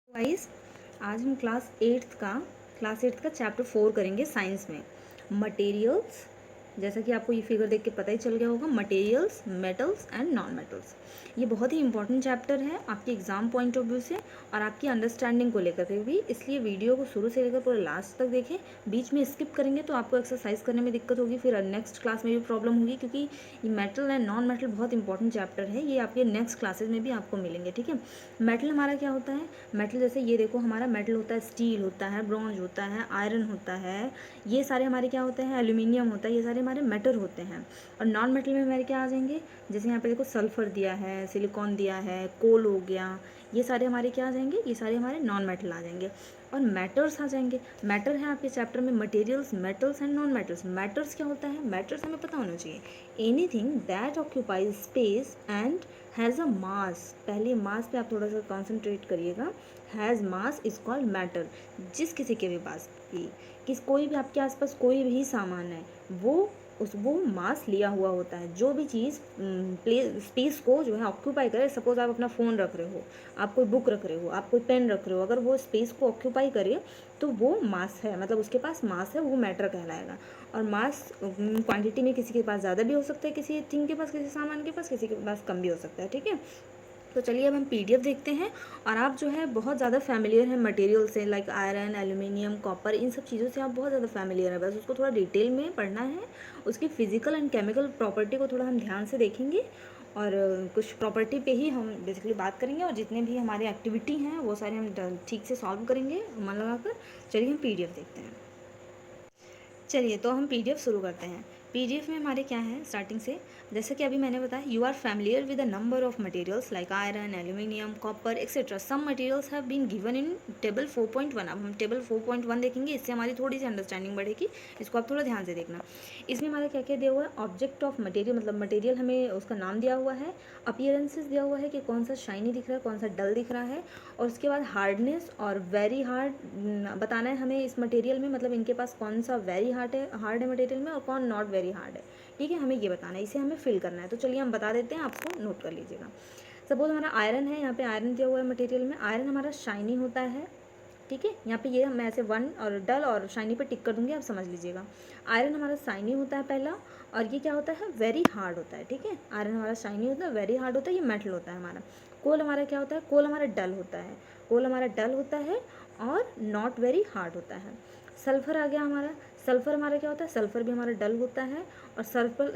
Wise आज हम class eighth का चैप्टर 4 करेंगे साइंस में। मटेरियल्स, जैसा कि आपको ये फिगर देख के पता ही चल गया होगा, materials, metals and non metals. ये बहुत ही इंपॉर्टेंट चैप्टर है आपके एग्जाम पॉइंट ऑफ व्यू से और आपकी अंडरस्टैंडिंग को लेकर के भी, इसलिए वीडियो को शुरू से लेकर पूरे लास्ट तक देखें। बीच में स्किप करेंगे तो आपको एक्सरसाइज करने में दिक्कत होगी, फिर नेक्स्ट क्लास में भी प्रॉब्लम होगी, क्योंकि ये मेटल एंड नॉन मेटल बहुत इंपॉर्टेंट चैप्टर है। ये आपके नेक्स्ट क्लासेज में भी आपको मिलेंगे, ठीक है। मेटल हमारा क्या होता है? मेटल जैसे ये देखो, हमारा मेटल होता है, स्टील होता है, ब्रॉन्ज होता है, आयरन होता है, ये सारे हमारे क्या होते हैं? एल्यूमिनियम होता है, ये सारे हमारे मेटल होते हैं। और नॉन मेटल में हमारे क्या आ जाएंगे? जैसे यहाँ पे देखो सल्फर दिया है, सिलिकॉन दिया है, कोल हो गया, ये सारे हमारे क्या आ जाएंगे? ये सारे हमारे नॉन मेटल आ जाएंगे। और मैटर्स आ जाएंगे। मैटर है आपके चैप्टर में materials, metals and non metals. Matters क्या होता है? मैटर्स हमें पता होना चाहिए, anything that occupies space and has a mass. पहले मास पे आप थोड़ा सा कॉन्सेंट्रेट करिएगा। Has mass is called matter. जिस किसी के भी पास भी कोई भी आपके आसपास कोई भी सामान है, वो मास लिया हुआ होता है। जो भी चीज़ स्पेस को जो है ऑक्यूपाई करे, सपोज आप अपना फ़ोन रख रहे हो, आप कोई बुक रख रहे हो, आप कोई पेन रख रहे हो, अगर वो स्पेस को ऑक्यूपाई करे तो वो मास है, मतलब उसके पास मास है, वो मैटर कहलाएगा। और मास क्वांटिटी में किसी के पास ज़्यादा भी हो सकता है, किसी थिंग के पास, किसी सामान के पास, किसी के पास कम भी हो सकता है, ठीक है। तो चलिए अब हम पीडीएफ देखते हैं। और आप जो है बहुत ज़्यादा फैमिलियर हैं मटेरियल से, लाइक आयरन, एल्यूमिनियम, कॉपर, इन सब चीज़ों से आप बहुत ज़्यादा फैमिलियर हैं। बस उसको थोड़ा डिटेल में पढ़ना है, उसकी फिजिकल एंड केमिकल प्रॉपर्टी को थोड़ा हम ध्यान से देखेंगे और कुछ प्रॉपर्टी पे ही हम बेसिकली बात करेंगे। और जितने भी हमारे एक्टिविटी हैं वो सारे हम ठीक से सॉल्व करेंगे मन लगाकर। चलिए हम पीडीएफ देखते हैं। चलिए तो हम पीडीएफ शुरू करते हैं। पीडीएफ में हमारे क्या है स्टार्टिंग से, जैसे कि अभी मैंने बताया, you are familiar with a number of materials like iron, aluminium, copper etcetera. Some materials have been given in table 4.1। अब हम टेबल 4.1 देखेंगे, इससे हमारी थोड़ी सी अंडरस्टैंडिंग बढ़ेगी। इसको आप थोड़ा ध्यान से देखना। इसमें हमारा क्या क्या दिया हुआ है? ऑब्जेक्ट ऑफ मटेरियल, मतलब मटेरियल हमें उसका नाम दिया हुआ है। अपीयरेंसेस दिया हुआ है कि कौन सा शाइनी दिख रहा है, कौन सा डल दिख रहा है। और उसके बाद हार्डनेस और वेरी हार्ड बताना है हमें इस मटेरियल में, मतलब इनके पास कौन सा वेरी हार्ड है मटेरियल में और कौन नॉट वेरी हार्ड है, ठीक है। हमें ये बताना है, इसे हमें फिल करना है। तो चलिए हम बता देते हैं, आपको नोट कर लीजिएगा। सपोज हमारा आयरन है, यहाँ पे आयरन दिया हुआ है मटेरियल में। आयरन हमारा शाइनी होता है, ठीक है। यहाँ पे ये मैं ऐसे वन और डल और शाइनी पे टिक कर दूंगी, आप समझ लीजिएगा। आयरन हमारा शाइनी होता है पहला, और ये क्या होता है? वेरी हार्ड होता है, ठीक है। आयरन हमारा शाइनी होता है, वेरी हार्ड होता है, ये मेटल होता है हमारा। कोल हमारा क्या होता है? कोल हमारा डल होता है। कोल हमारा डल होता है और नॉट वेरी हार्ड होता है। सल्फर आ गया हमारा। सल्फर हमारा क्या होता है? सल्फर भी हमारा डल होता है, और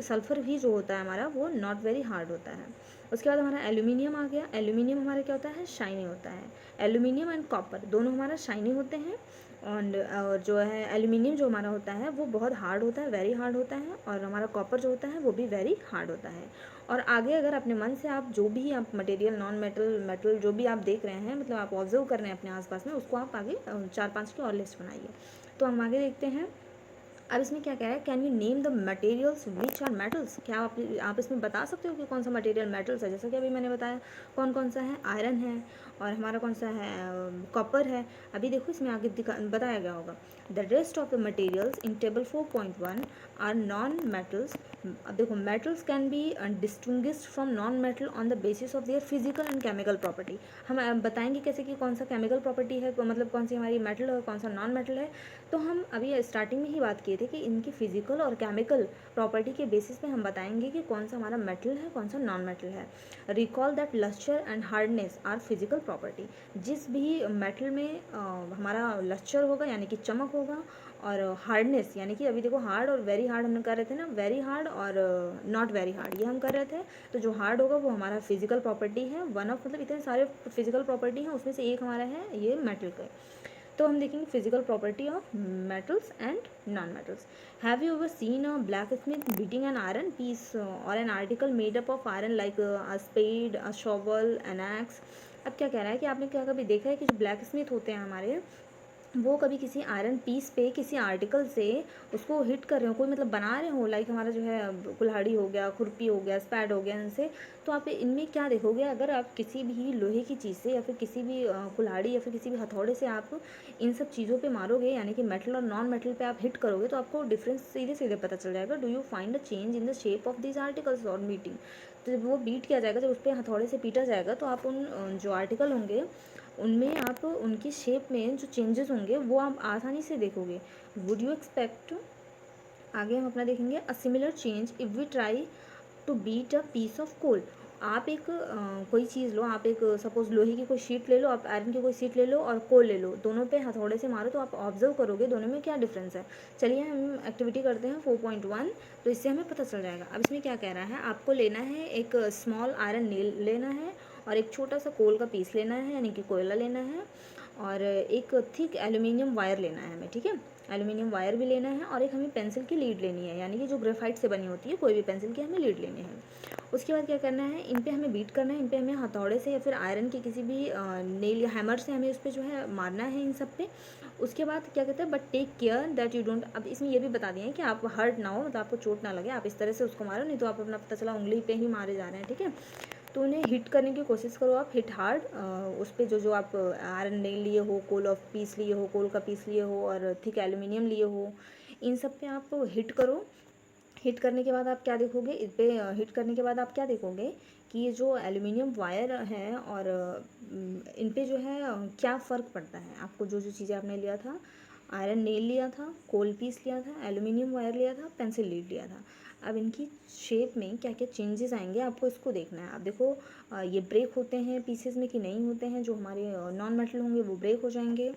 सल्फर भी जो होता है हमारा वो नॉट वेरी हार्ड होता है। उसके बाद हमारा एल्यूमिनियम आ गया। एल्यूमिनियम हमारा क्या होता है? शाइनी होता है। एल्यूमिनियम एंड कॉपर दोनों हमारा शाइनी होते हैं। और जो है एल्यूमिनियम जो हमारा होता है वो बहुत हार्ड होता है, वेरी हार्ड होता है। और हमारा कॉपर जो होता है वो भी वेरी हार्ड होता है। और आगे अगर अपने मन से आप जो भी आप मटेरियल, नॉन मेटल, मेटल जो भी आप देख रहे हैं, मतलब आप ऑब्जर्व कर रहे हैं अपने आसपास में, उसको आप आगे 4-5 की और लिस्ट बनाइए। तो हम आगे देखते हैं। अब इसमें क्या कह रहा है? Can you name the materials which are metals. क्या आप इसमें बता सकते हो कि कौन सा मटेरियल मेटल्स है? जैसा कि अभी मैंने बताया कौन कौन सा है। आयरन है, और हमारा कौन सा है? कॉपर है। अभी देखो इसमें आगे बताया गया होगा। The rest of the materials in table 4.1 are non metals. अब देखो, metals can be distinguished from non metal on the basis of their physical and chemical property. हम बताएंगे कैसे कि कौन सा केमिकल प्रॉपर्टी है, मतलब कौन सी हमारी मेटल है और कौन सा नॉन मेटल है। तो हम अभी स्टार्टिंग में ही बात किए थे कि इनकी फिजिकल और केमिकल प्रॉपर्टी के बेसिस पे हम बताएंगे कि कौन सा हमारा मेटल है, कौन सा नॉन मेटल है। Recall that lustre and hardness are physical property. जिस भी मेटल में हमारा लस्चर होगा यानी कि चमक होगा, और हार्डनेस यानी कि अभी देखो हार्ड और वेरी हार्ड हम कर रहे थे ना, वेरी हार्ड और नॉट वेरी हार्ड ये हम कर रहे थे। तो जो हार्ड होगा वो हमारा फिजिकल प्रॉपर्टी है, वन ऑफ, मतलब इतने सारे फिजिकल प्रॉपर्टी हैं, उसमें से एक हमारा है ये मेटल का। तो हम देखेंगे physical property of metals and non metals. Have you ever seen a blacksmith beating an iron piece or an article made up of iron like a spade, a shovel, an axe. अब क्या कह रहा है कि आपने क्या कभी देखा है कि जो ब्लैक स्मिथ होते हैं हमारे, वो कभी किसी आयरन पीस पे किसी आर्टिकल से उसको हिट कर रहे हो, कोई मतलब बना रहे हो, लाइक हमारा जो है कुल्हाड़ी हो गया, खुरपी हो गया, स्पैड हो गया, इनसे। तो आप इनमें क्या देखोगे? अगर आप किसी भी लोहे की चीज़ से या फिर किसी भी कुल्हाड़ी या फिर किसी भी हथौड़े से आप इन सब चीज़ों पे मारोगे, यानी कि मेटल और नॉन मेटल पे आप हिट करोगे, तो आपको डिफरेंस सीधे सीधे पता चल जाएगा। Do you find a change in the shape of this articles और मीटिंग। तो जब वो बीट किया जाएगा, जब उस पर हथौड़े से पीटा जाएगा, तो आप उन जो आर्टिकल होंगे उनमें आप उनकी शेप में जो चेंजेस होंगे वो आप आसानी से देखोगे। वुड यू एक्सपेक्ट, आगे हम अपना देखेंगे, a similar change if we try to beat a piece of coal. आप एक कोई चीज़ लो, आप एक सपोज लोहे की कोई शीट ले लो, आप आयरन की कोई शीट ले लो और कोल ले लो, दोनों पे हथौड़े से मारो तो आप ऑब्जर्व करोगे दोनों में क्या डिफरेंस है। चलिए हम एक्टिविटी करते हैं 4.1, तो इससे हमें पता चल जाएगा। अब इसमें क्या कह रहा है, आपको लेना है एक स्मॉल आयरन नेल लेना है और एक छोटा सा कोल का पीस लेना है यानी कि कोयला लेना है, और एक थिक एल्यूमिनियम वायर लेना है हमें, ठीक है, एल्यूमिनियम वायर भी लेना है, और एक हमें पेंसिल की लीड लेनी है यानी कि जो ग्रेफाइट से बनी होती है कोई भी पेंसिल की हमें लीड लेनी है। उसके बाद क्या करना है, इन पे हमें बीट करना है, इन पे हमें हथौड़े से या फिर आयरन के किसी भी नेल या हैमर से हमें उस पर जो है मारना है इन सब पे। उसके बाद क्या कहते हैं, but take care that you don't, अब इसमें ये भी बता दिया है कि आप हर्ट ना हो, मतलब आपको चोट ना लगे, आप इस तरह से उसको मारो, नहीं तो आप अपना पता चला उंगली पे ही मारे जा रहे हैं, ठीक है। तो उन्हें हिट करने की कोशिश करो, आप हिट हार्ड उस पर जो आप आयरन नेल लिए हो, कोल ऑफ पीस लिए हो, कोल का पीस लिए हो और थिक एल्यूमिनियम लिए हो, इन सब पे आप हिट करो। हिट करने के बाद आप क्या देखोगे, इस पे हिट करने के बाद आप क्या देखोगे कि ये जो एल्यूमिनियम वायर है और इन पे जो है क्या फ़र्क पड़ता है आपको, जो जो चीज़ें आपने लिया था, आयरन नेल लिया था, कोल पीस लिया था, एल्यूमिनियम वायर लिया था, पेंसिल लीड लिया था, अब इनकी शेप में क्या क्या चेंजेस आएंगे आपको इसको देखना है। अब देखो ये ब्रेक होते हैं पीसेस में कि नहीं होते हैं, जो हमारे नॉन मेटल होंगे वो ब्रेक हो जाएंगे,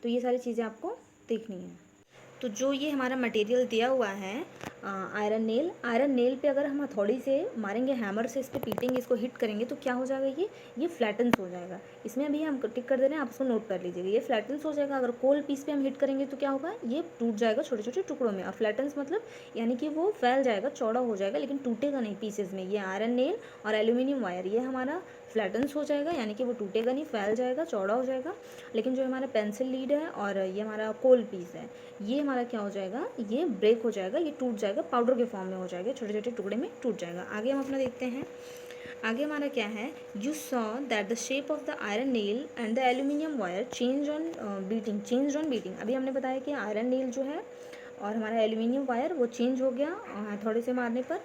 तो ये सारी चीज़ें आपको देखनी है। तो जो ये हमारा मटेरियल दिया हुआ है आयरन नेल, आयरन नेल पे अगर हम हथौड़ी से मारेंगे, हैमर से इस पर पीटेंगे, इसको हिट करेंगे तो क्या हो जाएगा, ये फ्लैटन्स हो जाएगा। इसमें अभी हम टिक कर दे रहे हैं, आप उसको नोट कर लीजिएगा, ये फ्लैटन्स हो जाएगा। अगर कोल पीस पे हम हिट करेंगे तो क्या होगा, ये टूट जाएगा छोटे छोटे टुकड़ों में। और फ्लैटन्स मतलब यानी कि वो फैल जाएगा, चौड़ा हो जाएगा, लेकिन टूटेगा नहीं पीसेज में। ये आयरन नेल और एल्यूमिनियम वायर ये हमारा फ्लैटन्स हो जाएगा, यानी कि वो टूटेगा नहीं, फैल जाएगा, चौड़ा हो जाएगा। लेकिन जो हमारा पेंसिल लीड है और ये हमारा कोल पीस है, ये हमारा क्या हो जाएगा, ये ब्रेक हो जाएगा, ये टूट जाएगा, पाउडर के फॉर्म में हो जाएगा, छोटे छोटे टुकड़े में टूट जाएगा। आगे हम अपना देखते हैं, आगे हमारा क्या है, you saw that the shape of the iron nail and the aluminium wire change on beating, change on beating. अभी हमने बताया कि आयरन नेल जो है और हमारा एल्यूमिनियम वायर वो चेंज हो गया हथौड़े से मारने पर।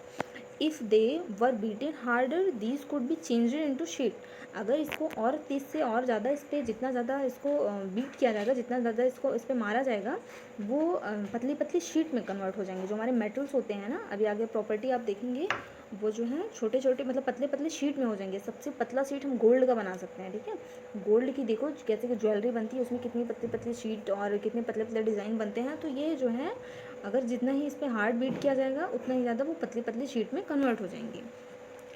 If they were beaten harder these could be change into sheet. अगर इसको और तेज से और ज़्यादा इस पर जितना ज़्यादा इसको बीट किया जाएगा, जितना ज़्यादा इसको इस पर मारा जाएगा, वो पतली पतली शीट में कन्वर्ट हो जाएंगे। जो हमारे मेटल्स होते हैं ना, अभी आगे प्रॉपर्टी आप देखेंगे, वो जो है छोटे छोटे मतलब पतले पतले शीट में हो जाएंगे। सबसे पतला शीट हम गोल्ड का बना सकते हैं, ठीक है। गोल्ड की देखो कैसे कि ज्वेलरी बनती है, उसमें कितनी पतली पतली शीट और कितने पतले पतले डिज़ाइन बनते हैं। तो ये जो है अगर जितना ही इस पर हार्ड बीट किया जाएगा उतना ही ज़्यादा वो पतली पतली शीट में कन्वर्ट हो जाएंगी।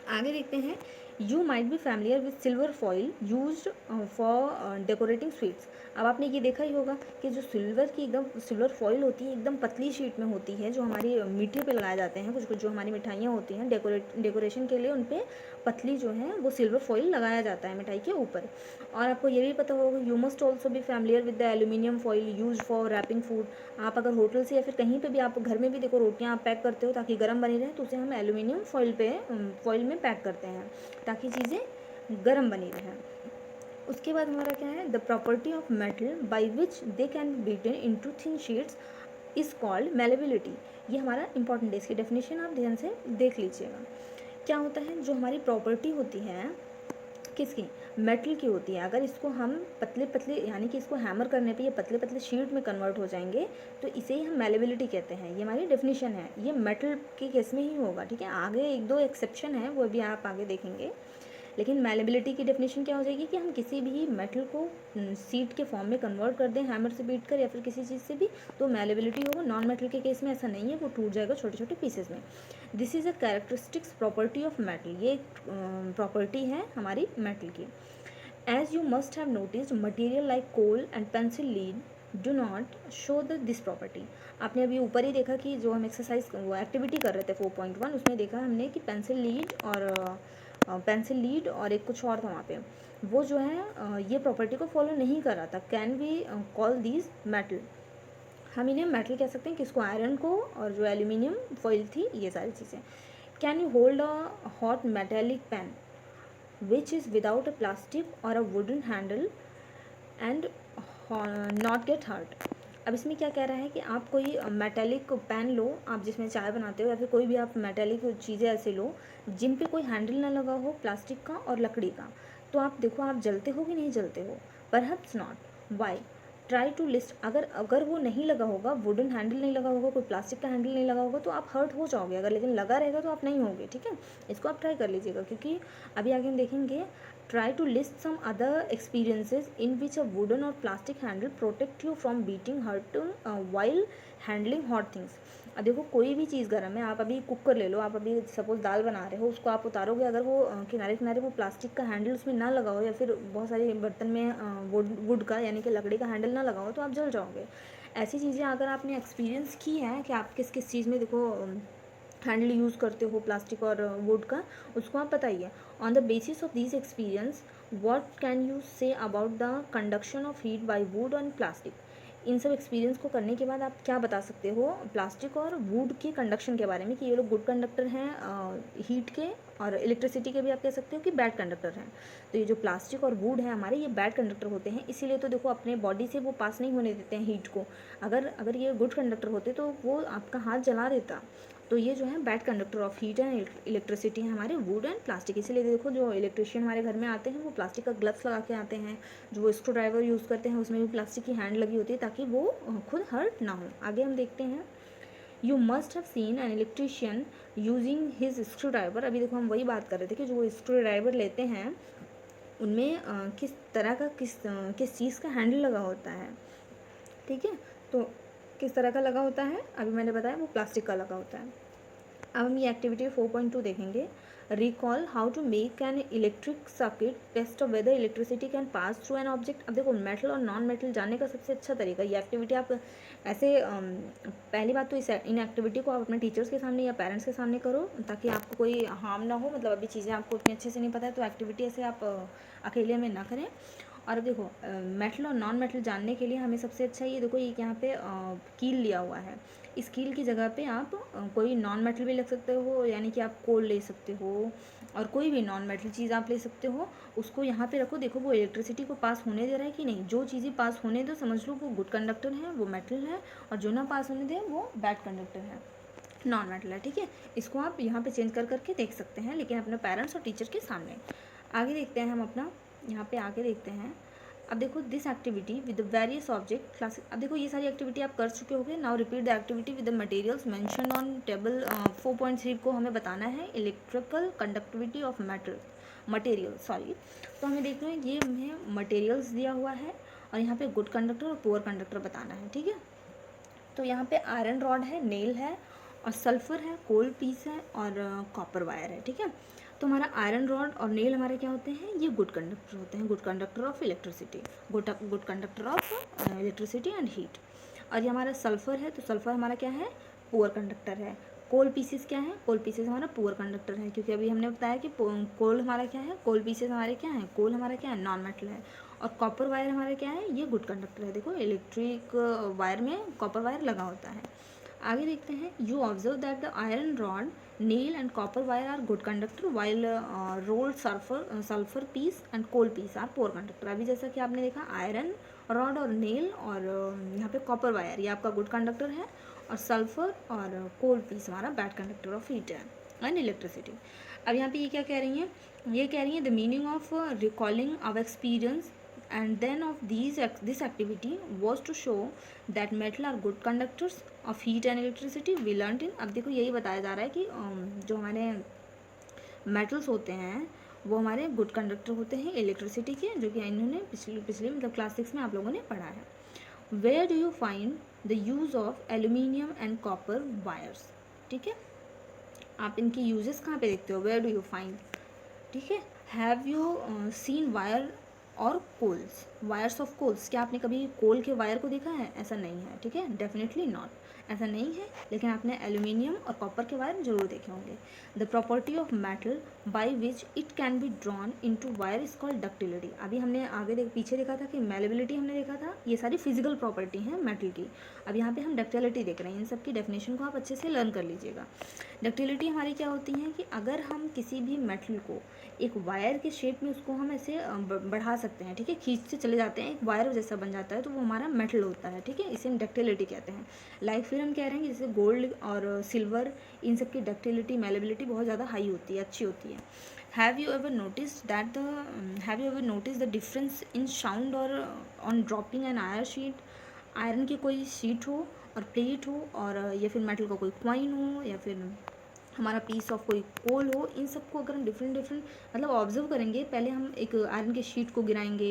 आगे देखते हैं, you might be familiar with silver foil use for decorating sweets. अब आपने ये देखा ही होगा कि जो सिल्वर की एकदम सिल्वर फॉइल होती है एकदम पतली शीट में होती है, जो हमारी मीठे पे लगाए जाते हैं, कुछ कुछ जो हमारी मिठाइयाँ होती हैं डेकोरेशन के लिए, उन पर पतली जो है वो सिल्वर फॉइल लगाया जाता है मिठाई के ऊपर। और आपको ये भी पता होगा, you must also be familiar with the aluminium foil use for wrapping food. आप अगर होटल से या फिर कहीं पे भी, आप घर में भी देखो रोटियां आप पैक करते हो ताकि गर्म बनी रहे, तो उसे हम एल्यूमिनियम फॉइल में पैक करते हैं ताकि चीज़ें गर्म बनी रहें। उसके बाद हमारा क्या है, the property of metal by which they can be beaten into thin sheets is called malleability. ये हमारा इंपॉर्टेंट है, इसकी डेफिनेशन आप ध्यान से देख लीजिएगा। क्या होता है, जो हमारी प्रॉपर्टी होती है किसकी, मेटल की होती है, अगर इसको हम पतले पतले यानी कि इसको हैमर करने पे ये पतले पतले शीट में कन्वर्ट हो जाएंगे, तो इसे ही हम मेलेबिलिटी कहते हैं। ये हमारी डेफिनेशन है, ये मेटल के केस में ही होगा, ठीक है। आगे एक दो एक्सेप्शन है, वो भी आप आगे देखेंगे। लेकिन मेलेबिलिटी की डेफिनेशन क्या हो जाएगी कि हम किसी भी मेटल को सीट के फॉर्म में कन्वर्ट कर दें हैमर से बीट कर या फिर किसी चीज़ से भी, तो मेलेबिलिटी होगा। नॉन मेटल के केस में ऐसा नहीं है, वो टूट जाएगा छोटे छोटे पीसेज में। This is a characteristics property of metal, ये प्रॉपर्टी है हमारी मेटल की। As you must have noticed material like coal and pencil lead do not show this property. आपने अभी ऊपर ही देखा कि जो हम एक्सरसाइज वो एक्टिविटी कर रहे थे 4.1, उसमें देखा हमने कि पेंसिल लीड और एक कुछ और था वहाँ पे, वो जो है ये प्रॉपर्टी को फॉलो नहीं कर रहा था। Can we call these metal, हम इन्हें मेटल कह सकते हैं किसको, आयरन को और जो एल्यूमिनियम फॉइल थी, ये सारी चीज़ें। Can you hold a hot metallic pen which is without a plastic or a wooden handle and not get hurt। अब इसमें क्या कह रहा है कि आप कोई मेटेलिक पैन लो, आप जिसमें चाय बनाते हो, या फिर कोई भी आप मेटेलिक चीज़ें ऐसे लो जिन पे कोई हैंडल ना लगा हो प्लास्टिक का और लकड़ी का, तो आप देखो आप जलते हो कि नहीं जलते हो, perhaps not, why, try to list, अगर वो नहीं लगा होगा, वुडन हैंडल नहीं लगा होगा, कोई प्लास्टिक का हैंडल नहीं लगा होगा तो आप हर्ट हो जाओगे, अगर लेकिन लगा रहेगा तो आप नहीं होगे, ठीक है। इसको आप ट्राई कर लीजिएगा, क्योंकि अभी आगे हम देखेंगे try to list some other experiences in which a wooden or plastic handle protect you from getting hurt while handling hot things. अब देखो कोई भी चीज़ गर्म है, आप अभी कुकर ले लो, आप अभी सपोज दाल बना रहे हो, उसको आप उतारोगे, अगर वो किनारे किनारे वो प्लास्टिक का हैंडल उसमें ना लगा हो, या फिर बहुत सारे बर्तन में वुड का यानी कि लकड़ी का हैंडल ना लगा हो, तो आप जल जाओगे। ऐसी चीज़ें अगर आपने एक्सपीरियंस की है कि आप किस किस चीज़ में देखो हैंडल यूज़ करते हो प्लास्टिक और वुड का, उसको आप बताइए। On the basis of this experience what can you say about the conduction of heat by wood and plastic. इन सब एक्सपीरियंस को करने के बाद आप क्या बता सकते हो प्लास्टिक और वुड के कंडक्शन के बारे में, कि ये लोग गुड कंडक्टर हैं हीट के, और इलेक्ट्रिसिटी के भी आप कह सकते हो कि बैड कंडक्टर हैं। तो ये जो प्लास्टिक और वुड है हमारे, ये बैड कंडक्टर होते हैं, इसीलिए तो देखो अपने बॉडी से वो पास नहीं होने देते हैं हीट को। अगर ये गुड कंडक्टर होते तो वो आपका हाथ जला देता। तो ये जो है bad conductor of heat and electricity है हमारे वुड एंड प्लास्टिक। इसीलिए देखो जो इलेक्ट्रिशियन हमारे घर में आते हैं वो प्लास्टिक का ग्लव्स लगा के आते हैं, जो वो स्क्रू ड्राइवर यूज़ करते हैं उसमें भी प्लास्टिक की हैंड लगी होती है ताकि वो खुद हर्ट ना हो। आगे हम देखते हैं, you must have seen an electrician using his screw driver. अभी देखो हम वही बात कर रहे थे कि जो स्क्रू ड्राइवर लेते हैं उनमें किस तरह का किस चीज़ का हैंडल लगा होता है, ठीक है। तो किस तरह का लगा होता है, अभी मैंने बताया वो प्लास्टिक का लगा होता है। अब हम ये एक्टिविटी 4.2 देखेंगे, recall how to make an electric circuit test of whether electricity can pass through an object. अब देखो मेटल और नॉन मेटल जानने का सबसे अच्छा तरीका, ये एक्टिविटी आप ऐसे पहली बात तो इन एक्टिविटी को आप अपने टीचर्स के सामने या पेरेंट्स के सामने करो ताकि आपको कोई हार्म ना हो, मतलब अभी चीज़ें आपको उतनी अच्छे से नहीं पता है तो एक्टिविटी ऐसे आप अकेले में ना करें। और अब देखो मेटल और नॉन मेटल जानने के लिए हमें सबसे अच्छा ये देखो, ये यहाँ पे कील लिया हुआ है, इस कील की जगह पे आप कोई नॉन मेटल भी लग सकते हो, यानी कि आप कोल ले सकते हो और कोई भी नॉन मेटल चीज़ आप ले सकते हो, उसको यहाँ पे रखो। देखो वो इलेक्ट्रिसिटी को पास होने दे रहा है कि नहीं, जो चीज़ें पास होने दो समझ लो वो गुड कंडक्टर है, वो मेटल है, और जो ना पास होने दे वो बैड कंडक्टर है, नॉन मेटल है, ठीक है। इसको आप यहाँ पे चेंज कर करके देख सकते हैं, लेकिन अपने पेरेंट्स और टीचर के सामने। आगे देखते हैं हम अपना, यहाँ पे आगे देखते हैं। अब देखो this activity with various object class. अब देखो ये सारी एक्टिविटी आप कर चुके होंगे। Now repeat the activity with the materials mention on table 4.3 को हमें बताना है electrical conductivity of material sorry. तो हमें देखना है ये हमें मटेरियल्स दिया हुआ है और यहाँ पे गुड कंडक्टर और पुअर कंडक्टर बताना है, ठीक है। तो यहाँ पे आयरन रॉड है, नेल है और सल्फर है, कोल पीस है और कॉपर वायर है, ठीक है। तो हमारा आयरन रॉड और नेल हमारे क्या होते हैं, ये गुड कंडक्टर होते हैं, good conductor of electricity, good conductor of electricity and heat. और ये हमारा सल्फर है, तो सल्फर हमारा क्या है, पुअर कंडक्टर है। कोल पीसेस क्या है, कोल पीसेस हमारा पुअर कंडक्टर है, क्योंकि अभी हमने बताया कि कोल हमारा क्या है, कोल पीसेस हमारे क्या है, कोल हमारा क्या है, नॉन मेटल है। और कॉपर वायर हमारा क्या है, ये गुड कंडक्टर है। देखो इलेक्ट्रिक वायर में कॉपर वायर लगा होता है। आगे देखते हैं, you observe that the iron rod, nail and copper wire are good conductor while rolled sulphur piece and coal piece are poor conductor. अभी जैसा कि आपने देखा आयरन रॉड और नेल और यहाँ पे कॉपर वायर ये आपका गुड कंडक्टर है, और सल्फर और कोल पीस हमारा बैड कंडक्टर ऑफ हीट है एंड इलेक्ट्रिसिटी। अब यहाँ पे ये क्या कह रही हैं, ये कह रही हैं the meaning of recalling our experience and then of this activity was to show that metal are good conductors of heat and electricity we learned in। अब देखो यही बताया जा रहा है कि जो हमारे मेटल्स होते हैं वो हमारे गुड कंडक्टर होते हैं इलेक्ट्रिसिटी के, जो कि इन्होंने पिछली मतलब क्लास 6 में आप लोगों ने पढ़ा है। Where do you find the use of aluminium and copper wires, ठीक है। आप इनकी यूजेस कहाँ पे देखते हो, वेयर डू यू फाइंड, ठीक है। हैव यू सीन वायर और कोल्स, वायर्स ऑफ कोल्स, क्या आपने कभी कोल के वायर को देखा है, ऐसा नहीं है, ठीक है, डेफिनेटली नॉट, ऐसा नहीं है। लेकिन आपने एल्यूमिनियम और कॉपर के वायर जरूर देखे होंगे। The property of metal by which it can be drawn into wire is called ductility. अभी हमने पीछे देखा था कि मेलेबिलिटी हमने देखा था, ये सारी फिजिकल प्रॉपर्टी हैं मेटल की। अब यहाँ पे हम डक्टिलिटी देख रहे हैं, इन सब की डेफिनेशन को आप अच्छे से लर्न कर लीजिएगा। डक्टिलिटी हमारी क्या होती है कि अगर हम किसी भी मेटल को एक वायर के शेप में उसको हम ऐसे बढ़ा सकते हैं, ठीक है, खींचते चले जाते हैं, एक वायर जैसा बन जाता है, तो वो हमारा मेटल होता है, ठीक है, इसे हम डक्टिलिटी कहते हैं। लाइक फिर हम कह रहे हैं कि जैसे गोल्ड और सिल्वर इन सब की डक्टिलिटी मेलेबिलिटी बहुत ज़्यादा हाई होती है, अच्छी होती है। Have you ever noticed that the have you ever noticed the difference in sound or on dropping an iron sheet? Iron की कोई शीट हो और प्लेट हो और या फिर मेटल का कोई कॉइन हो या फिर हमारा पीस ऑफ कोई कोल हो, इन सबको अगर हम डिफरेंट डिफरेंट मतलब ऑब्जर्व करेंगे, पहले हम एक आयरन की शीट को गिराएंगे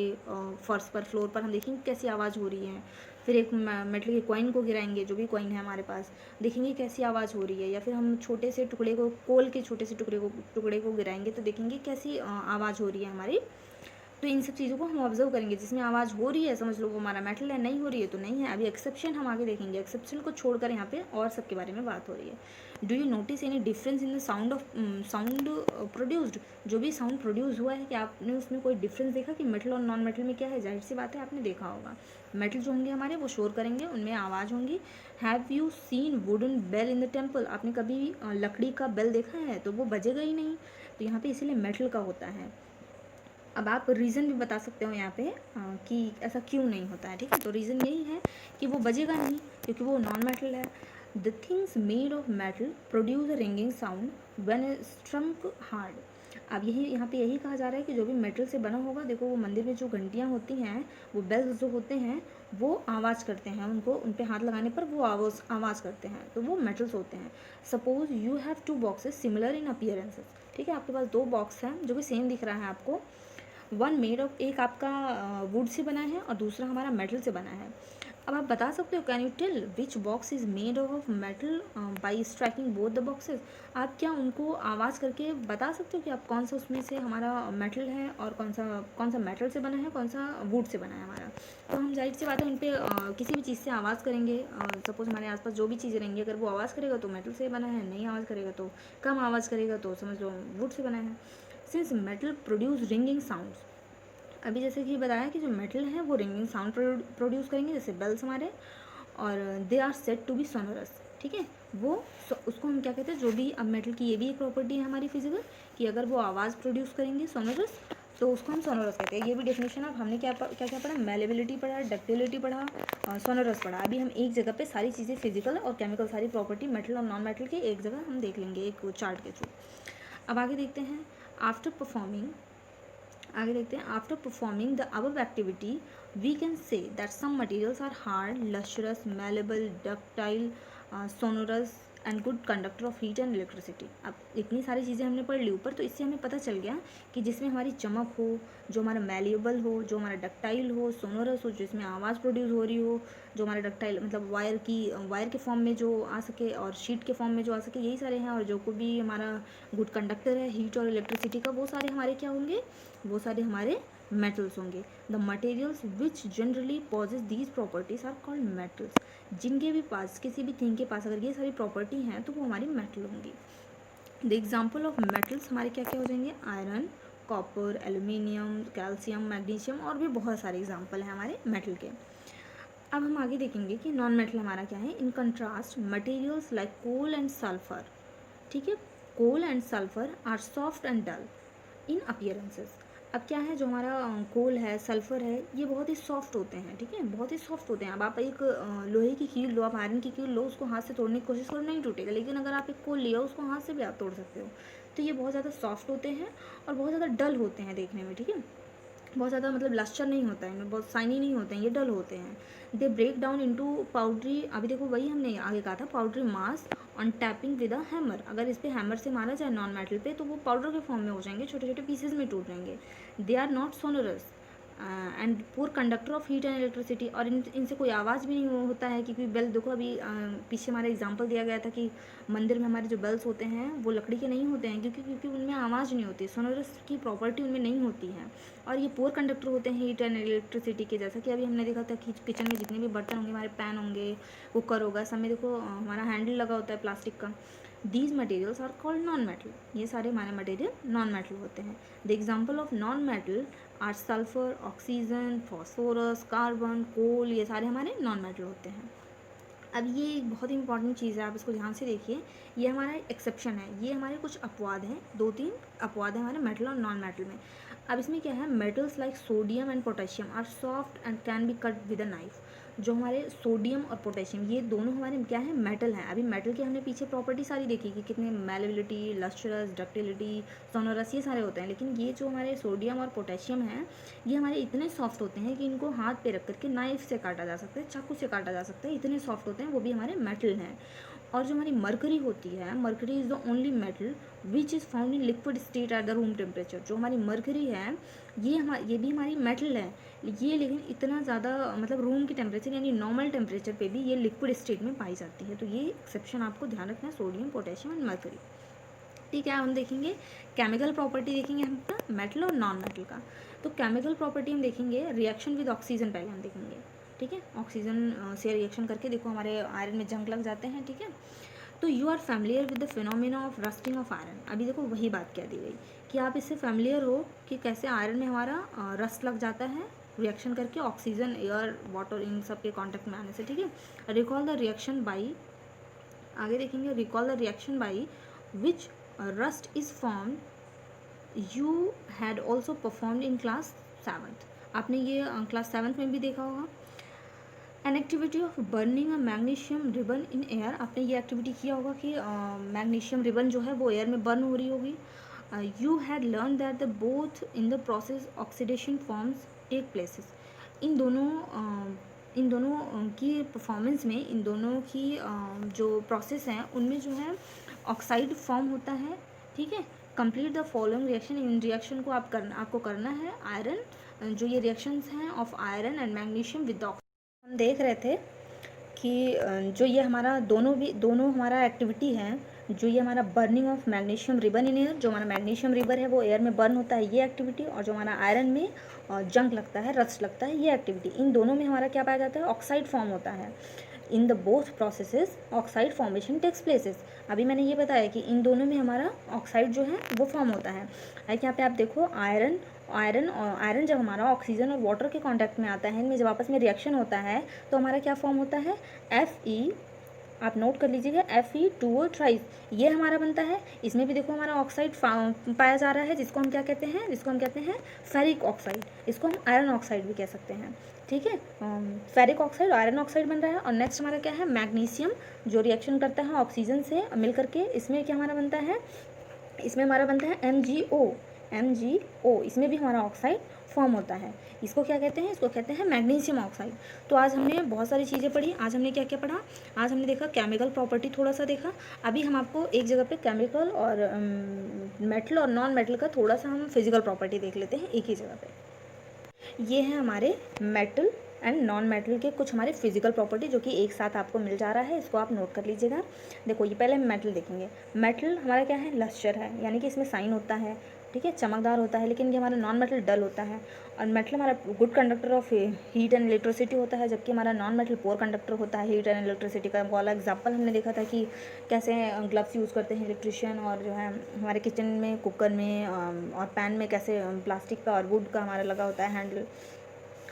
फर्श पर, फ्लोर पर, हम देखेंगे कैसी आवाज़ हो रही है। फिर एक मेटल के कॉइन को गिराएंगे, जो भी कॉइन है हमारे पास, देखेंगे कैसी आवाज़ हो रही है। या फिर हम छोटे से टुकड़े को, कोल के छोटे से टुकड़े को गिराएंगे तो देखेंगे कैसी आवाज़ हो रही है हमारी। तो इन सब चीज़ों को हम ऑब्जर्व करेंगे, जिसमें आवाज़ हो रही है समझ लो वो हमारा मेटल है, नहीं हो रही है तो नहीं है। अभी एक्सेप्शन हम आगे देखेंगे, एक्सेप्शन को छोड़कर यहाँ पे और सबके बारे में बात हो रही है। Do you notice any difference in the sound produced? जो भी साउंड प्रोड्यूस हुआ है, कि आपने उसमें कोई डिफरेंस देखा कि मेटल और नॉन मेटल में क्या है? जाहिर सी बात है आपने देखा होगा, मेटल जो होंगे हमारे वो शोर करेंगे, उनमें आवाज़ होंगी। Have you seen wooden bell in the temple? आपने कभी लकड़ी का बेल देखा है? तो वो बजेगा ही नहीं, तो यहाँ पे इसीलिए मेटल का होता है। अब आप रीज़न भी बता सकते हो यहाँ पे कि ऐसा क्यों नहीं होता है, ठीक है। तो रीज़न यही है कि वो बजेगा नहीं, क्योंकि वो नॉन मेटल है। The things made of metal produce a ringing sound when struck hard. अब यही यहाँ पे यही कहा जा रहा है कि जो भी मेटल से बना होगा, देखो वो मंदिर में जो घंटियाँ होती हैं, वो बेल्स जो होते हैं वो आवाज़ करते हैं, उनको उन पे हाथ लगाने पर वो आवाज़ करते हैं, तो वो मेटल्स होते हैं। Suppose you have 2 boxes similar in appearances, ठीक है, आपके पास 2 बॉक्स हैं जो कि सेम दिख रहा है आपको। वन मेड ऑफ, एक आपका वुड से बना है और दूसरा हमारा मेटल से बना है। अब आप बता सकते हो, can you tell which box is made of metal by striking both the boxes? आप क्या उनको आवाज़ करके बता सकते हो कि आप कौन सा उसमें से हमारा मेटल है और कौन सा मेटल से बना है, कौन सा वुड से बना है हमारा? तो हम जाहिर सी बात है उन पर किसी भी चीज़ से आवाज़ करेंगे। सपोज हमारे आसपास जो भी चीज़ें रहेंगी, अगर वो आवाज़ करेगा तो मेटल से बना है, नहीं आवाज़ करेगा तो, कम आवाज़ करेगा तो समझ लो वुड से बना है। Since metal produce ringing sounds, अभी जैसे कि बताया कि जो मेटल है वो रिंगिंग साउंड प्रोड्यूस करेंगे, जैसे बेल्स हमारे, और they are said to be sonorous, ठीक है। वो उसको हम क्या कहते हैं, जो भी, अब मेटल की ये भी एक प्रॉपर्टी है हमारी फिजिकल, कि अगर वो आवाज़ प्रोड्यूस करेंगे सोनोरस, तो उसको हम सोनोरस कहते हैं। ये भी डेफिनेशन। अब हमने क्या क्या पढ़ा, मेलेबिलिटी पढ़ा, डक्टिलिटी पढ़ा, सोनोरस पढ़ा। अभी हम एक जगह पे सारी चीज़ें फिजिकल और केमिकल, सारी प्रॉपर्टी मेटल और नॉन मेटल की एक जगह हम देख लेंगे एक चार्ट के थ्रू। अब आगे देखते हैं, आफ्टर परफॉर्मिंग, आगे देखते हैं, after performing the above activity we can say that some materials are hard, lustrous, malleable, ductile, sonorous and good conductor of heat and electricity. अब इतनी सारी चीज़ें हमने पढ़ ली ऊपर, तो इससे हमें पता चल गया कि जिसमें हमारी चमक हो, जो हमारा मैलिएबल हो, जो हमारा डक्टाइल हो, सोनोरस हो, जिसमें आवाज़ प्रोड्यूस हो रही हो, जो हमारा डक्टाइल मतलब वायर के फॉर्म में जो आ सके और शीट के फॉर्म में जो आ सके, यही सारे हैं। और जो को भी हमारा गुड कंडक्टर है हीट और इलेक्ट्रिसिटी का, वो सारे हमारे क्या होंगे, वो सारे हमारे मेटल्स होंगे। The materials which generally possess these properties are called metals. जिनके भी पास, किसी भी थिंग के पास अगर ये सारी प्रॉपर्टी हैं तो वो हमारी मेटल होंगी। द एग्जाम्पल ऑफ मेटल्स हमारे क्या क्या हो जाएंगे, iron, copper, aluminium, calcium, magnesium, और भी बहुत सारे एग्जाम्पल हैं हमारे मेटल के। अब हम आगे देखेंगे कि नॉन मेटल हमारा क्या है। In contrast materials like coal and sulphur, ठीक है, coal and sulphur are soft and dull in appearances. अब क्या है, जो हमारा कोल है, सल्फ़र है, ये बहुत ही सॉफ्ट होते हैं, ठीक है, बहुत ही सॉफ्ट होते हैं। अब आप एक लोहे की कील लो, आप आयरन की कील लो, उसको हाथ से तोड़ने की कोशिश करो, नहीं टूटेगा। लेकिन अगर आप एक कोल लिया, उसको हाथ से भी आप तोड़ सकते हो। तो ये बहुत ज़्यादा सॉफ्ट होते हैं और बहुत ज़्यादा डल होते हैं देखने में, ठीक है, बहुत ज़्यादा मतलब लस्टर नहीं होता है इनमें, बहुत शाइनी नहीं होते हैं, ये डल होते हैं। They break down into powdery, अभी देखो वही हमने आगे कहा था, powdery mass on tapping with a hammer. अगर इस पर हैमर से मारा जाए नॉन मेटल पे, तो वो पाउडर के फॉर्म में हो जाएंगे, छोटे छोटे पीसेज में टूट जाएंगे। They are not sonorous and poor conductor of heat and electricity, और इनसे कोई आवाज़ भी नहीं होता है, क्योंकि बेल देखो अभी पीछे हमारा एग्जांपल दिया गया था कि मंदिर में हमारे जो बेल्स होते हैं वो लकड़ी के नहीं होते हैं, क्योंकि उनमें आवाज़ नहीं होती, सोनोरस की प्रॉपर्टी उनमें नहीं होती है। और ये पुअर कंडक्टर होते हैं हीट एंड इलेक्ट्रिसिटी के, जैसा कि अभी हमने देखा था कि किचन में जितने भी बर्तन होंगे, हमारे पैन होंगे, कुकर होगा, सब में देखो हमारा हैंडल लगा होता है प्लास्टिक का। These materials are called non metal, ये सारे हमारे मटेरियल नॉन मेटल होते हैं। The example of non metal are sulphur, oxygen, phosphorus, carbon, coal, ये सारे हमारे नॉन मेटल होते हैं। अब ये एक बहुत ही इंपॉर्टेंट चीज़ है, आप इसको ध्यान से देखिए, ये हमारा एक्सेप्शन है, ये हमारे कुछ अपवाद हैं, 2-3 अपवाद हैं हमारे मेटल और नॉन मेटल में। अब इसमें क्या है, metals like sodium and potassium are soft and can be cut with a knife. जो हमारे सोडियम और पोटेशियम, ये दोनों हमारे क्या है, मेटल हैं। अभी मेटल की हमने पीछे प्रॉपर्टी सारी देखी कि कितने मैलेबिलिटी, लस्ट्रस, डक्टिलिटी, सोनोरस, ये सारे होते हैं। लेकिन ये जो हमारे सोडियम और पोटेशियम हैं, ये हमारे इतने सॉफ्ट होते हैं कि इनको हाथ पे रख करके नाइफ से काटा जा सकता है, चाकू से काटा जा सकता है, इतने सॉफ्ट होते हैं, वो भी हमारे मेटल हैं। और जो हमारी मरकरी होती है, mercury is the only metal which is found in liquid state at the room temperature. जो हमारी मरकरी है, ये भी हमारी मेटल है, ये लेकिन इतना ज़्यादा मतलब रूम की टेम्परेचर यानी नॉर्मल टेम्परेचर पे भी ये लिक्विड स्टेट में पाई जाती है। तो ये एक्सेप्शन आपको ध्यान रखना है, सोडियम, पोटेशियम एंड मरकरी। ठीक है, हम देखेंगे केमिकल प्रॉपर्टी, देखेंगे हम अपना मेटल और नॉन मेटल का। तो केमिकल प्रॉपर्टी हम देखेंगे रिएक्शन विद ऑक्सीजन, पहले हम देखेंगे। ठीक है, ऑक्सीजन से रिएक्शन करके देखो हमारे आयरन में जंग लग जाते हैं। ठीक है, तो you are familiar with the phenomena of rusting of iron. अभी देखो वही बात कह दी गई कि आप इससे फैमिलियर हो कि कैसे आयरन में हमारा रस्ट लग जाता है रिएक्शन करके, ऑक्सीजन, एयर, वाटर, इन सब के कॉन्टेक्ट में आने से। ठीक है, रिकॉल द रिएक्शन बाई, आगे देखेंगे, recall the reaction by which rust is formed you had also performed in class 7th। आपने ये क्लास 7th में भी देखा होगा। An activity of burning a magnesium ribbon in air, आपने ये एक्टिविटी किया होगा कि मैग्नीशियम रिबन जो है वो एयर में बर्न हो रही होगी। You had learn that the both in the process oxidation forms take places. इन दोनों की परफॉर्मेंस में, इन दोनों की जो प्रोसेस हैं उनमें जो है ऑक्साइड फॉर्म होता है। ठीक है, complete the following reaction, in reaction को आपको करना है। आयरन, जो ये रिएक्शंस हैं of iron and magnesium with, हम देख रहे थे कि जो ये हमारा दोनों हमारा एक्टिविटी है, जो ये हमारा burning of magnesium ribbon in air, जो हमारा मैग्नीशियम रिबन है वो एयर में बर्न होता है, ये एक्टिविटी, और जो हमारा आयरन में जंग लगता है, रस्ट लगता है, ये एक्टिविटी, इन दोनों में हमारा क्या पाया जाता है, ऑक्साइड फॉर्म होता है। In the both processes oxide formation takes places. अभी मैंने ये बताया कि इन दोनों में हमारा ऑक्साइड जो है वो फॉर्म होता है। लाइक यहाँ पे आप देखो, आयरन जब हमारा ऑक्सीजन और वाटर के कांटेक्ट में आता है, इनमें जब आपस में रिएक्शन होता है तो हमारा क्या फॉर्म होता है, Fe, आप नोट कर लीजिएगा, Fe2O थ्राइस, ये हमारा बनता है। इसमें भी देखो हमारा ऑक्साइड पाया जा रहा है, जिसको हम क्या कहते हैं, फेरिक ऑक्साइड, इसको हम आयरन ऑक्साइड भी कह सकते हैं। ठीक है, फेरिक ऑक्साइड, आयरन ऑक्साइड बन रहा है। और नेक्स्ट हमारा क्या है, मैग्नीशियम, जो रिएक्शन करता है ऑक्सीजन से मिल करके, इसमें क्या हमारा बनता है, MgO, इसमें भी हमारा ऑक्साइड फॉर्म होता है। इसको क्या कहते हैं, इसको कहते हैं मैग्नीशियम ऑक्साइड। तो आज हमने बहुत सारी चीज़ें पढ़ी। आज हमने क्या क्या पढ़ा, आज हमने देखा केमिकल प्रॉपर्टी थोड़ा सा देखा। अभी हम आपको एक जगह पे केमिकल और मेटल और नॉन मेटल का थोड़ा सा हम फिजिकल प्रॉपर्टी देख लेते हैं एक ही जगह पे। ये है हमारे मेटल एंड नॉन मेटल के कुछ हमारे फिजिकल प्रॉपर्टी जो कि एक साथ आपको मिल जा रहा है, इसको आप नोट कर लीजिएगा। देखो, ये पहले हम मेटल देखेंगे। मेटल हमारा क्या है, लस्टर है, यानी कि इसमें साइन होता है। ठीक है, चमकदार होता है। लेकिन ये हमारा नॉन मेटल डल होता है। और मेटल हमारा good conductor of heat and electricity होता है, जबकि हमारा नॉन मेटल पोअर कंडक्टर होता है हीट एंड इलेक्ट्रिसिटी का। वाला एग्जाम्पल हमने देखा था कि कैसे ग्लव्स यूज़ करते हैं इलेक्ट्रिशियन, और जो है हमारे किचन में, कुकर में और पैन में कैसे प्लास्टिक का और वुड का हमारा लगा होता है हैंडल।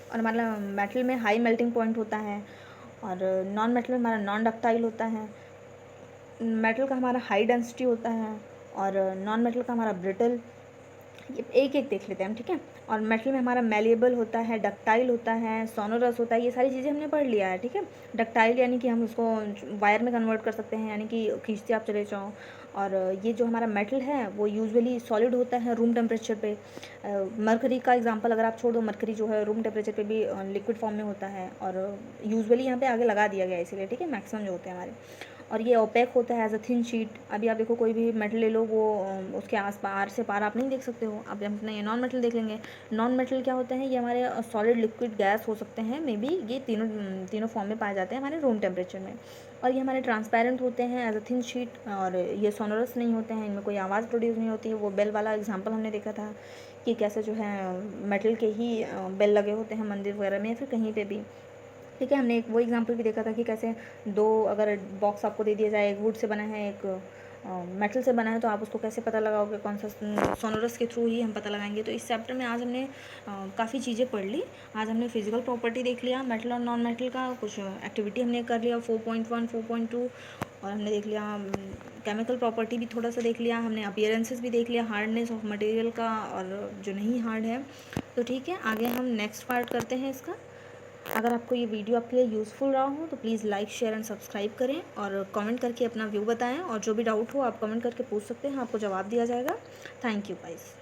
और हमारा मेटल में हाई मेल्टिंग पॉइंट होता है, और नॉन मेटल में हमारा नॉन डक्टाइल होता है। मेटल का हमारा हाई डेंसिटी होता है, और नॉन मेटल का हमारा ब्रिटल। ये एक एक देख लेते हैं हम। ठीक है, और मेटल में हमारा मैलिएबल होता है, डक्टाइल होता है, सोनोरस होता है, ये सारी चीज़ें हमने पढ़ लिया है। ठीक है, डक्टाइल यानी कि हम उसको वायर में कन्वर्ट कर सकते हैं, यानी कि खींचते आप चले जाओ। और ये जो हमारा मेटल है वो यूजुअली सॉलिड होता है रूम टेम्परेचर पे। मरकरी का एग्जांपल अगर आप छोड़ दो, मरकरी जो है रूम टेम्परेचर पे भी लिक्विड फॉर्म में होता है, और यूजुअली यहाँ पे आगे लगा दिया गया है इसीलिए। ठीक है, मैक्सिमम जो होते हैं हमारे। और ये ओपेक होता है एज अ थिन शीट। अभी आप देखो कोई भी मेटल ले लो, वो उसके आस पार से पार आप नहीं देख सकते हो। अब अपना ये नॉन मेटल देख लेंगे। नॉन मेटल क्या होते हैं, ये हमारे सॉलिड, लिक्विड, गैस हो सकते हैं, मे बी ये तीनों फॉर्म में पाए जाते हैं हमारे रूम टेम्परेचर में। और ये हमारे ट्रांसपेरेंट होते हैं एज अ थिन शीट, और ये सोनोरस नहीं होते हैं, इनमें कोई आवाज़ प्रोड्यूस नहीं होती है। वो बेल वाला एग्जाम्पल हमने देखा था कि कैसे जो है मेटल के ही बेल लगे होते हैं मंदिर वगैरह में या फिर कहीं पे भी। ठीक है, हमने एक वो एग्जांपल भी देखा था कि कैसे दो अगर बॉक्स आपको दे दिया जाए, एक वुड से बना है, एक मेटल से बना है, तो आप उसको कैसे पता लगाओगे, कौन सा, सोनोरस के थ्रू ही हम पता लगाएंगे। तो इस चैप्टर में आज हमने काफ़ी चीज़ें पढ़ ली। आज हमने फिजिकल प्रॉपर्टी देख लिया, मेटल और नॉन मेटल का, कुछ एक्टिविटी हमने कर लिया 4.1, 4.2, और हमने देख लिया केमिकल प्रॉपर्टी भी थोड़ा सा देख लिया हमने, अपीयरेंसेस भी देख लिया, हार्डनेस ऑफ मटेरियल का और जो नहीं हार्ड है। तो ठीक है, आगे हम नेक्स्ट पार्ट करते हैं इसका। अगर आपको ये वीडियो आपके लिए यूज़फुल रहा हो तो please like share and subscribe करें और कमेंट करके अपना व्यू बताएं, और जो भी डाउट हो आप कमेंट करके पूछ सकते हैं, आपको जवाब दिया जाएगा। Thank you guys.